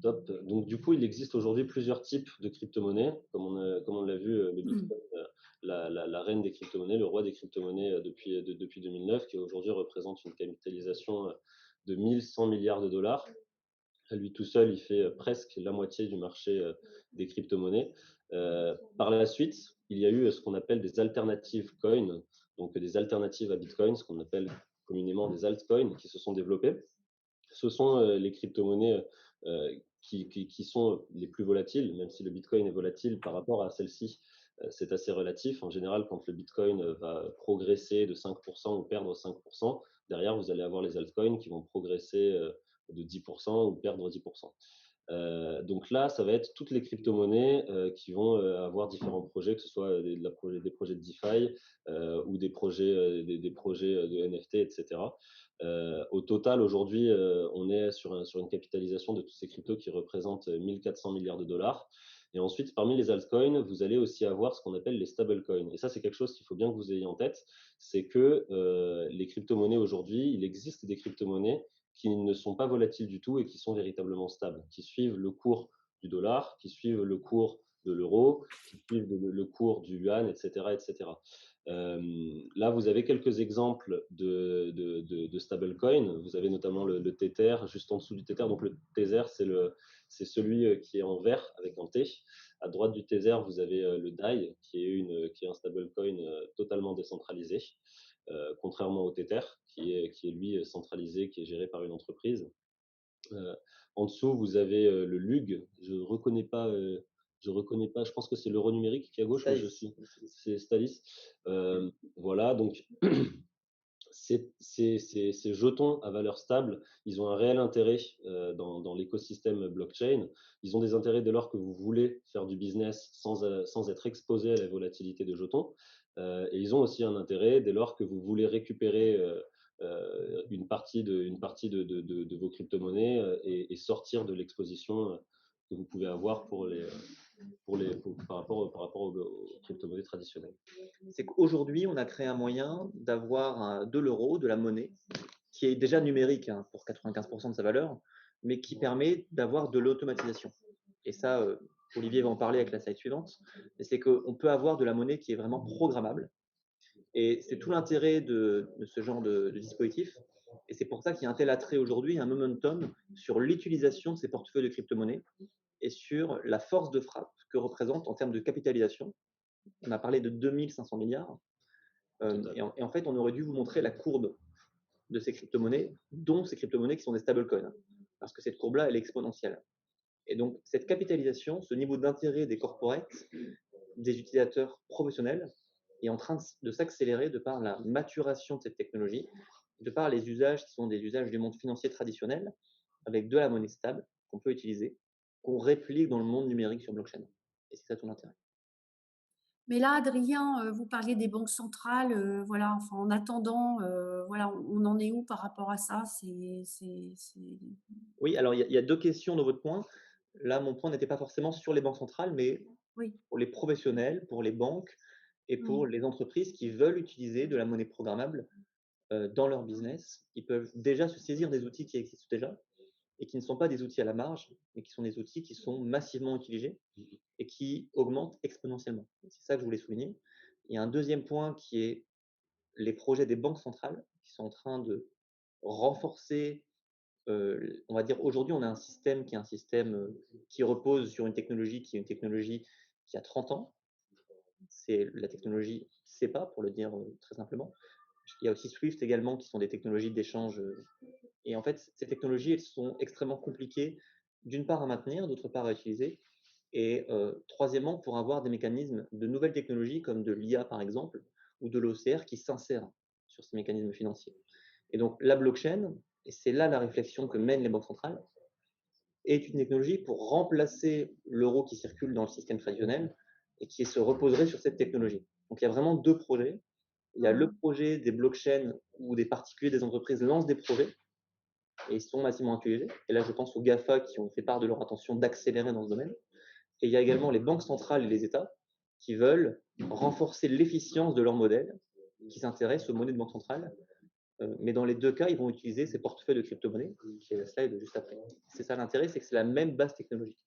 Top. Donc, du coup, il existe aujourd'hui plusieurs types de crypto-monnaies. Comme on l'a vu, le Mmh. Bitcoin, la reine des crypto-monnaies, le roi des crypto-monnaies depuis 2009, qui aujourd'hui représente une capitalisation de 1100 milliards de dollars. À lui tout seul, il fait presque la moitié du marché des crypto-monnaies. Par la suite, il y a eu ce qu'on appelle des alternatives coins, donc des alternatives à Bitcoin, ce qu'on appelle communément des altcoins, qui se sont développées. Ce sont les crypto-monnaies qui sont les plus volatiles, même si le Bitcoin est volatile par rapport à celle-ci. C'est assez relatif. En général, quand le Bitcoin va progresser de 5% ou perdre 5%, derrière, vous allez avoir les altcoins qui vont progresser de 10% ou perdre 10%. Donc là, ça va être toutes les crypto-monnaies qui vont avoir différents projets, que ce soit des projets de DeFi ou des projets de NFT, etc. Au total, aujourd'hui, on est sur une capitalisation de tous ces cryptos qui représentent 1400 milliards de dollars. Et ensuite, parmi les altcoins, vous allez aussi avoir ce qu'on appelle les stablecoins. Et ça, c'est quelque chose qu'il faut bien que vous ayez en tête, c'est que les crypto-monnaies aujourd'hui, il existe des crypto-monnaies qui ne sont pas volatiles du tout et qui sont véritablement stables, qui suivent le cours du dollar, qui suivent le cours de l'euro, qui suivent le cours du yuan, etc. etc. Là, vous avez quelques exemples de stablecoin. Vous avez notamment le Tether, juste en dessous du Tether. Donc, le Tether, c'est celui qui est en vert avec un T. À droite du Tether, vous avez le DAI, qui est un stablecoin totalement décentralisé, contrairement au Tether, qui est lui centralisé, qui est géré par une entreprise. Euh, En dessous, vous avez le LUG. Je reconnais pas. Je pense que c'est l'euro numérique qui est à gauche, mais Staïs. c'est Stalis. Voilà, donc ces jetons à valeur stable, ils ont un réel intérêt dans l'écosystème blockchain. Ils ont des intérêts dès lors que vous voulez faire du business sans être exposé à la volatilité de jetons. Et ils ont aussi un intérêt dès lors que vous voulez récupérer une partie de vos crypto-monnaies et sortir de l'exposition que vous pouvez avoir par rapport aux crypto-monnaies traditionnelles. C'est qu'aujourd'hui, on a créé un moyen d'avoir de l'euro, de la monnaie, qui est déjà numérique hein, pour 95% de sa valeur, mais qui permet d'avoir de l'automatisation. Et ça, Olivier va en parler avec la slide suivante. C'est qu'on peut avoir de la monnaie qui est vraiment programmable. Et c'est tout l'intérêt de ce genre de dispositif. Et c'est pour ça qu'il y a un tel attrait aujourd'hui, un momentum sur l'utilisation de ces portefeuilles de crypto-monnaies et sur la force de frappe que représente en termes de capitalisation. On a parlé de 2500 milliards. Et en fait, on aurait dû vous montrer la courbe de ces crypto-monnaies, dont ces crypto-monnaies qui sont des stablecoins, parce que cette courbe-là, elle est exponentielle. Et donc, cette capitalisation, ce niveau d'intérêt des corporates, des utilisateurs professionnels, est en train de s'accélérer de par la maturation de cette technologie, de par les usages qui sont des usages du monde financier traditionnel, avec de la monnaie stable qu'on peut utiliser, qu'on réplique dans le monde numérique sur blockchain. Et c'est ça tout l'intérêt. Mais là, Adrien, vous parliez des banques centrales, voilà, enfin, en attendant, voilà, on en est où par rapport à ça? Oui, alors il y a deux questions dans votre point. Là, mon point n'était pas forcément sur les banques centrales, mais Oui. pour les professionnels, pour les banques et Mmh. pour les entreprises qui veulent utiliser de la monnaie programmable dans leur business. Ils peuvent déjà se saisir des outils qui existent déjà et qui ne sont pas des outils à la marge, mais qui sont des outils qui sont massivement utilisés et qui augmentent exponentiellement. C'est ça que je voulais souligner. Il y a un deuxième point qui est les projets des banques centrales qui sont en train de renforcer. On va dire aujourd'hui, on a un système qui est un système qui repose sur une technologie qui est une technologie qui a 30 ans. C'est la technologie SEPA, pour le dire très simplement. Il y a aussi Swift également, qui sont des technologies d'échange. Et en fait, ces technologies, elles sont extrêmement compliquées, d'une part à maintenir, d'autre part à utiliser. Et troisièmement, pour avoir des mécanismes de nouvelles technologies comme de l'IA par exemple, ou de l'OCR qui s'insèrent sur ces mécanismes financiers. Et donc la blockchain, et c'est là la réflexion que mènent les banques centrales, est une technologie pour remplacer l'euro qui circule dans le système traditionnel et qui se reposerait sur cette technologie. Donc il y a vraiment deux projets. Il y a le Mmh. projet des blockchains où des particuliers, des entreprises lancent des projets et ils sont massivement utilisés. Et là, je pense aux GAFA qui ont fait part de leur attention d'accélérer dans ce domaine. Et il y a également les banques centrales et les États qui veulent renforcer l'efficience de leur modèle, qui s'intéressent aux monnaies de banque centrale Mais dans les deux cas, ils vont utiliser ces portefeuilles de crypto-monnaies, qui est la slide juste après. C'est ça l'intérêt, c'est que c'est la même base technologique.